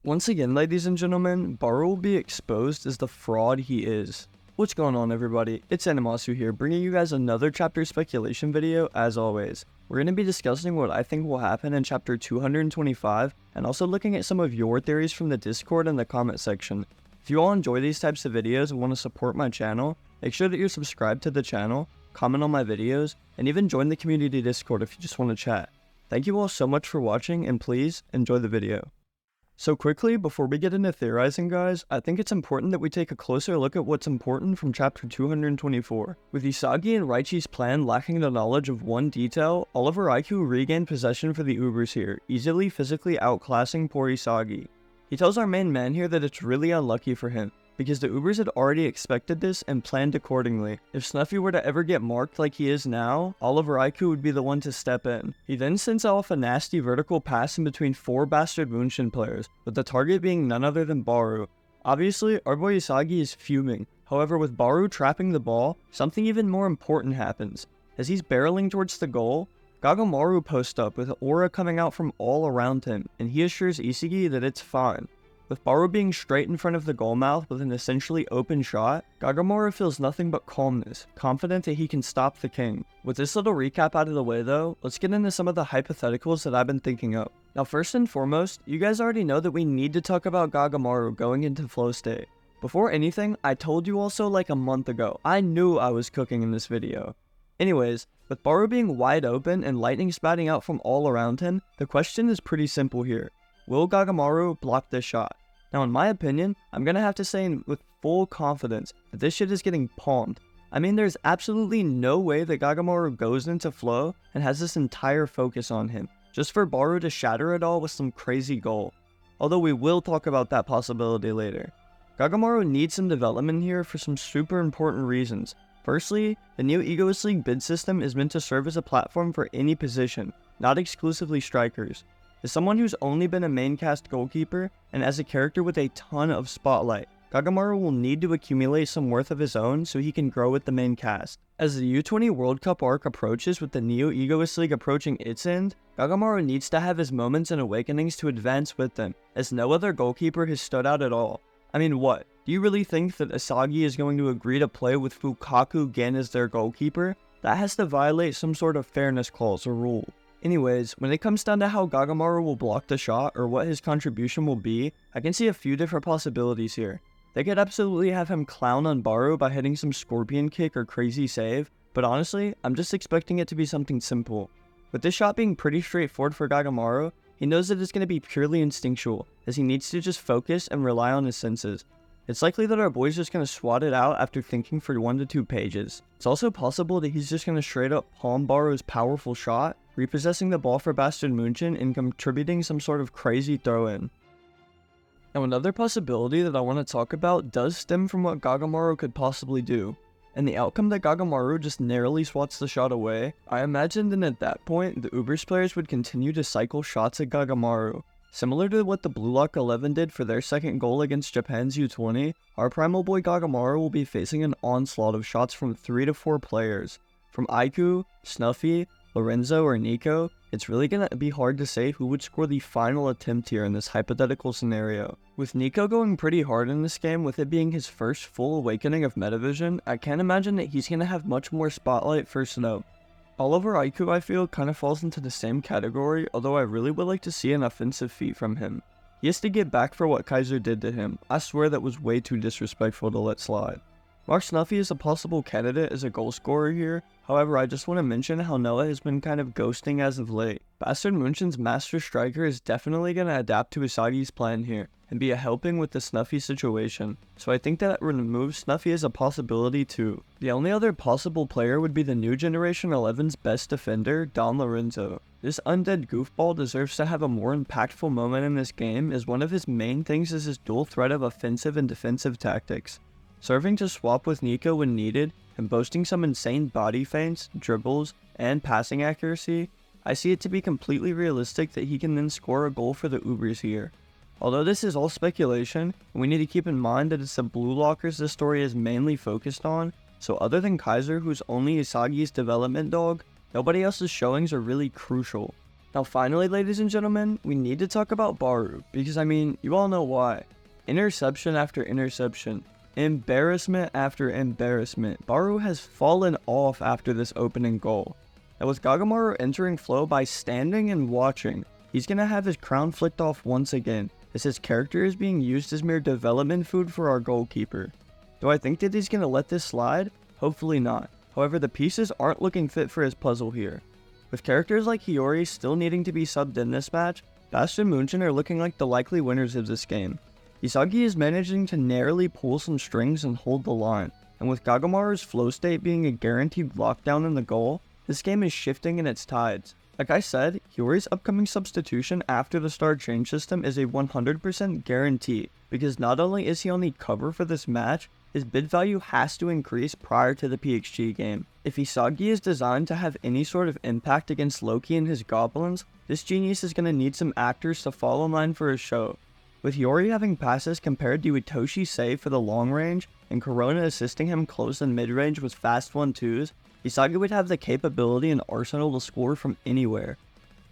Once again, ladies and gentlemen, Barou will be exposed as the fraud he is. What's going on, everybody? It's Animasu here, bringing you guys another chapter speculation video as always. We're going to be discussing what I think will happen in chapter 225, and also looking at some of your theories from the Discord and the comment section. If you all enjoy these types of videos and want to support my channel, make sure that you're subscribed to the channel, comment on my videos, and even join the community Discord if you just want to chat. Thank you all so much for watching, and please enjoy the video. So quickly, before we get into theorizing, guys, I think it's important that we take a closer look at what's important from chapter 224. With Isagi and Raichi's plan lacking the knowledge of one detail, Oliver Aiku regained possession for the Ubers here, easily physically outclassing poor Isagi. He tells our main man here that it's really unlucky for him, because the Ubers had already expected this and planned accordingly. If Snuffy were to ever get marked like he is now, Oliver Aiku would be the one to step in. He then sends off a nasty vertical pass in between 4 Bastard Moonshin players, with the target being none other than Barou. Obviously, our boy Isagi is fuming. However, with Barou trapping the ball, something even more important happens. As he's barreling towards the goal, Gagamaru posts up with aura coming out from all around him, and he assures Isagi that it's fine. With Barou being straight in front of the goal mouth with an essentially open shot, Gagamaru feels nothing but calmness, confident that he can stop the king. With this little recap out of the way though, let's get into some of the hypotheticals that I've been thinking of. Now first and foremost, you guys already know that we need to talk about Gagamaru going into flow state. Before anything, I told you also like a month ago, I knew I was cooking in this video. Anyways, with Barou being wide open and lightning spouting out from all around him, the question is pretty simple here. Will Gagamaru block this shot? Now in my opinion, I'm gonna have to say with full confidence that this shit is getting palmed. I mean, there's absolutely no way that Gagamaru goes into flow and has this entire focus on him, just for Barou to shatter it all with some crazy goal. Although we will talk about that possibility later. Gagamaru needs some development here for some super important reasons. Firstly, the new Egoist League bid system is meant to serve as a platform for any position, not exclusively strikers. As someone who's only been a main cast goalkeeper, and as a character with a ton of spotlight, Gagamaru will need to accumulate some worth of his own so he can grow with the main cast. As the U20 World Cup arc approaches with the Neo Egoist League approaching its end, Gagamaru needs to have his moments and awakenings to advance with them, as no other goalkeeper has stood out at all. I mean, what? Do you really think that Isagi is going to agree to play with Fukaku Gen as their goalkeeper? That has to violate some sort of fairness clause or rule. Anyways, when it comes down to how Gagamaru will block the shot or what his contribution will be, I can see a few different possibilities here. They could absolutely have him clown on Barou by hitting some scorpion kick or crazy save, but honestly, I'm just expecting it to be something simple. With this shot being pretty straightforward for Gagamaru, he knows that it's going to be purely instinctual, as he needs to just focus and rely on his senses. It's likely that our boy's just going to swat it out after thinking for 1 to 2 pages. It's also possible that he's just going to straight up palm Barou's powerful shot, repossessing the ball for Bastard Moonshin and contributing some sort of crazy throw-in. Now another possibility that I want to talk about does stem from what Gagamaru could possibly do. And the outcome that Gagamaru just narrowly swats the shot away, I imagine that at that point, the Ubers players would continue to cycle shots at Gagamaru. Similar to what the bluelock 11 did for their second goal against Japan's U20, our primal boy Gagamaru will be facing an onslaught of shots from 3 to 4 players. From Aiku, Snuffy, Lorenzo, or Nico, it's really gonna be hard to say who would score the final attempt here in this hypothetical scenario. With Nico going pretty hard in this game, with it being his first full awakening of Metavision, I can't imagine that he's gonna have much more spotlight first up. Oliver Aiku, I feel, kind of falls into the same category, although I really would like to see an offensive feat from him. He has to get back for what Kaiser did to him. I swear that was way too disrespectful to let slide. Mark Snuffy is a possible candidate as a goal scorer here, however I just want to mention how Noah has been kind of ghosting as of late. Bastard Moonshin's master striker is definitely going to adapt to Isagi's plan here, and be a helping with the Snuffy situation, so I think that removes Snuffy as a possibility too. The only other possible player would be the new Generation 11's best defender, Don Lorenzo. This undead goofball deserves to have a more impactful moment in this game, as one of his main things is his dual threat of offensive and defensive tactics. Serving to swap with Nico when needed, and boasting some insane body feints, dribbles, and passing accuracy, I see it to be completely realistic that he can then score a goal for the Ubers here. Although this is all speculation, we need to keep in mind that it's the Blue Lockers this story is mainly focused on, so other than Kaiser, who's only Isagi's development dog, nobody else's showings are really crucial. Now finally, ladies and gentlemen, we need to talk about Barou, because I mean, you all know why. Interception after interception, embarrassment after embarrassment, Barou has fallen off after this opening goal. Now with Gagamaru entering flow by standing and watching, he's gonna have his crown flicked off once again, as his character is being used as mere development food for our goalkeeper. Do I think that he's gonna let this slide? Hopefully not. However, the pieces aren't looking fit for his puzzle here. With characters like Hiyori still needing to be subbed in this match, Bastion Munchen are looking like the likely winners of this game. Isagi is managing to narrowly pull some strings and hold the line, and with Gagamaru's flow state being a guaranteed lockdown in the goal, this game is shifting in its tides. Like I said, Hiyori's upcoming substitution after the star change system is a 100% guarantee, because not only is he on the cover for this match, his bid value has to increase prior to the PXG game. If Isagi is designed to have any sort of impact against Loki and his goblins, this genius is going to need some actors to fall in line for his show. With Hiyori having passes compared to itoshi save for the long range, and Corona assisting him close and mid range with fast 1-2s, Isagi would have the capability and arsenal to score from anywhere.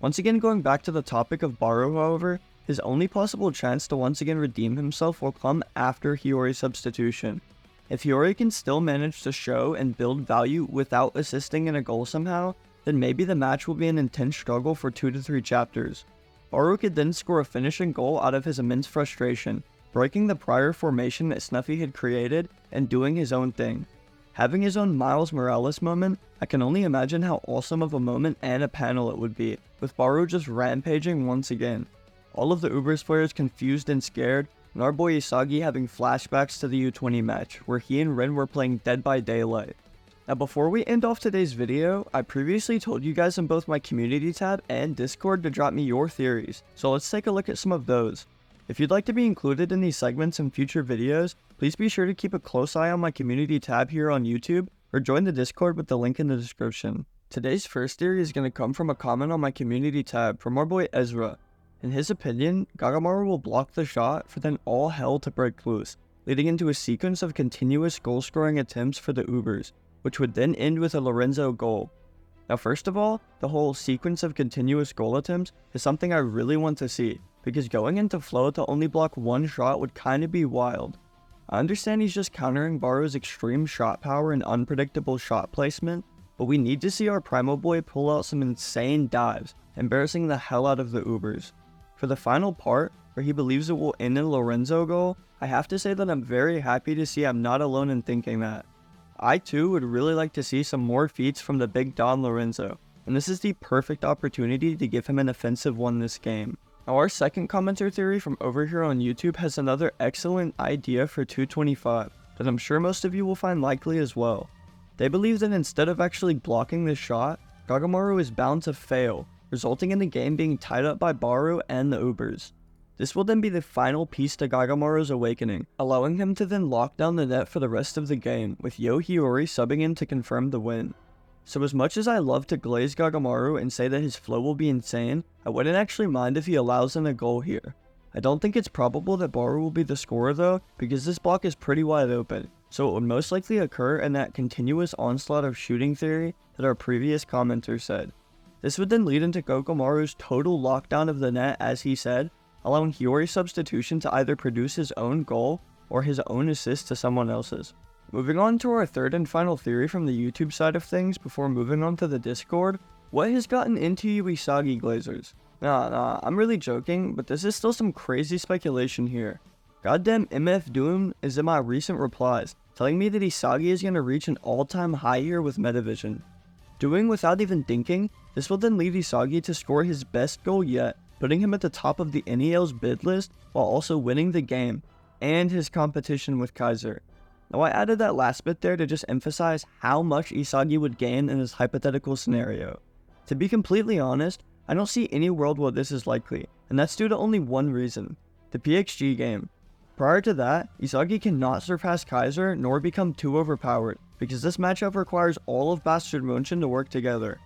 Once again, going back to the topic of Barou, however, his only possible chance to once again redeem himself will come after Hiyori's substitution. If Hiyori can still manage to show and build value without assisting in a goal somehow, then maybe the match will be an intense struggle for 2 to 3 chapters. Barou could then score a finishing goal out of his immense frustration, breaking the prior formation that Snuffy had created and doing his own thing. Having his own Miles Morales moment, I can only imagine how awesome of a moment and a panel it would be, with Barou just rampaging once again. All of the Ubers players confused and scared, and our boy Isagi having flashbacks to the U20 match, where he and Rin were playing Dead by Daylight. Now before we end off today's video, I previously told you guys in both my community tab and Discord to drop me your theories, so let's take a look at some of those. If you'd like to be included in these segments in future videos, please be sure to keep a close eye on my community tab here on YouTube, or join the Discord with the link in the description. Today's first theory is going to come from a comment on my community tab from our boy Ezra. In his opinion, Gagamaru will block the shot for then all hell to break loose, leading into a sequence of continuous goal-scoring attempts for the Ubers, which would then end with a Lorenzo goal. Now first of all, the whole sequence of continuous goal attempts is something I really want to see, because going into flow to only block one shot would kinda be wild. I understand he's just countering Barou's extreme shot power and unpredictable shot placement, but we need to see our Primo Boy pull out some insane dives, embarrassing the hell out of the Ubers. For the final part, where he believes it will end in a Lorenzo goal, I have to say that I'm very happy to see I'm not alone in thinking that. I too would really like to see some more feats from the big Don Lorenzo, and this is the perfect opportunity to give him an offensive one this game. Now our second commenter theory from over here on YouTube has another excellent idea for 225, that I'm sure most of you will find likely as well. They believe that instead of actually blocking this shot, Gagamaru is bound to fail, resulting in the game being tied up by Barou and the Ubers. This will then be the final piece to Gagamaru's awakening, allowing him to then lock down the net for the rest of the game, with Yo Hiyori subbing in to confirm the win. So as much as I love to glaze Gagamaru and say that his flow will be insane, I wouldn't actually mind if he allows in a goal here. I don't think it's probable that Barou will be the scorer though, because this block is pretty wide open, so it would most likely occur in that continuous onslaught of shooting theory that our previous commenter said. This would then lead into Gagamaru's total lockdown of the net as he said, allowing Hiyori's substitution to either produce his own goal or his own assist to someone else's. Moving on to our third and final theory from the YouTube side of things before moving on to the Discord, what has gotten into you Isagi Glazers? Nah, I'm really joking, but this is still some crazy speculation here. Goddamn MF Doom is in my recent replies, telling me that Isagi is going to reach an all-time high here with Metavision. Doing without even thinking, this will then lead Isagi to score his best goal yet, putting him at the top of the NEL's bid list while also winning the game, and his competition with Kaiser. Now I added that last bit there to just emphasize how much Isagi would gain in this hypothetical scenario. To be completely honest, I don't see any world where this is likely, and that's due to only one reason: the PXG game. Prior to that, Isagi cannot surpass Kaiser nor become too overpowered, because this matchup requires all of Bastard Munchen to work together.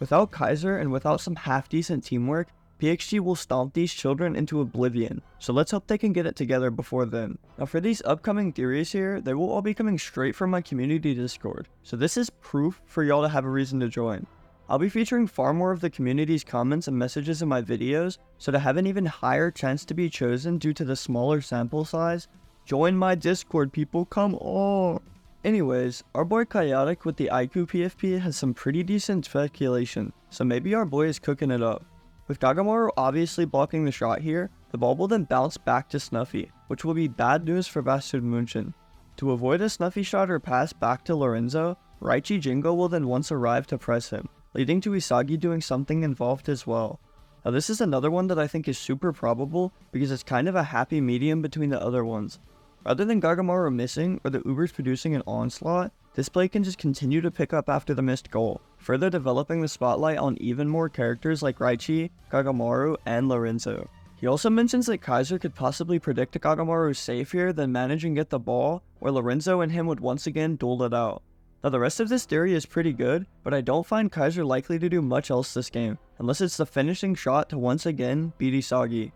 Without Kaiser and without some half-decent teamwork, PXG will stomp these children into oblivion, so let's hope they can get it together before then. Now for these upcoming theories here, they will all be coming straight from my community Discord, so this is proof for y'all to have a reason to join. I'll be featuring far more of the community's comments and messages in my videos, so to have an even higher chance to be chosen due to the smaller sample size, join my Discord, people, come on! Anyways, our boy Chaotic with the aiku PFP has some pretty decent speculation, so maybe our boy is cooking it up. With Gagamaru obviously blocking the shot here, the ball will then bounce back to Snuffy, which will be bad news for Bastard Munchen. To avoid a Snuffy shot or pass back to Lorenzo, Raichi Jingo will then once arrive to press him, leading to Isagi doing something involved as well. Now this is another one that I think is super probable because it's kind of a happy medium between the other ones. Rather than Gagamaru missing or the Ubers producing an onslaught, this play can just continue to pick up after the missed goal, further developing the spotlight on even more characters like Raichi, Gagamaru, and Lorenzo. He also mentions that Kaiser could possibly predict Gagamaru's save here, then manage and get the ball, where Lorenzo and him would once again duel it out. Now the rest of this theory is pretty good, but I don't find Kaiser likely to do much else this game, unless it's the finishing shot to once again beat Isagi.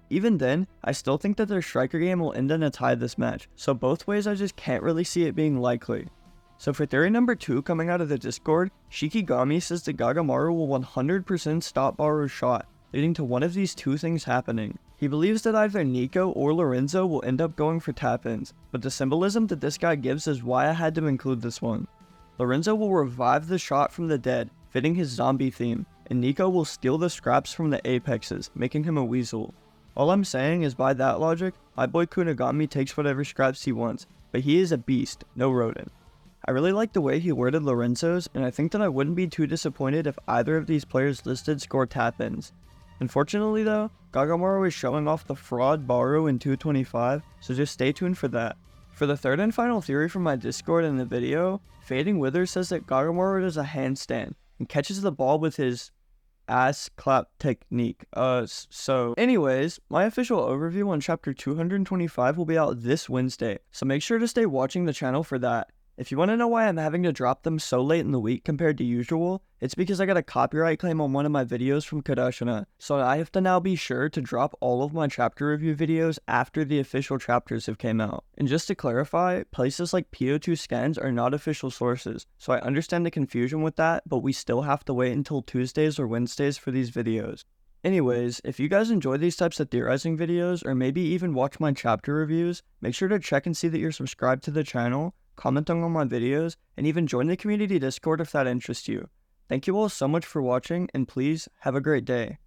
Even then, I still think that their striker game will end in a tie this match, so both ways I just can't really see it being likely. So for theory number 2 coming out of the Discord, Shikigami says that Gagamaru will 100% stop Barou's shot, leading to one of these two things happening. He believes that either Nico or Lorenzo will end up going for tap-ins, but the symbolism that this guy gives is why I had to include this one. Lorenzo will revive the shot from the dead, fitting his zombie theme, and Nico will steal the scraps from the apexes, making him a weasel. All I'm saying is by that logic, my boy Kunigami takes whatever scraps he wants, but he is a beast, no rodent. I really like the way he worded Lorenzo's, and I think that I wouldn't be too disappointed if either of these players listed score tap-ins. Unfortunately though, Gagamaru is showing off the fraud Barou in 225, so just stay tuned for that. For the third and final theory from my Discord in the video, Fading Wither says that Gagamaru does a handstand and catches the ball with his ass clap technique. So anyways, my official overview on chapter 225 will be out this Wednesday, so make sure to stay watching the channel for that. If you want to know why I'm having to drop them so late in the week compared to usual, it's because I got a copyright claim on one of my videos from Kadashina, so I have to now be sure to drop all of my chapter review videos after the official chapters have came out. And just to clarify, places like PO2 scans are not official sources, so I understand the confusion with that, but we still have to wait until Tuesdays or Wednesdays for these videos. Anyways, if you guys enjoy these types of theorizing videos, or maybe even watch my chapter reviews, make sure to check and see that you're subscribed to the channel, commenting on my videos, and even join the community Discord if that interests you. Thank you all so much for watching, and please have a great day.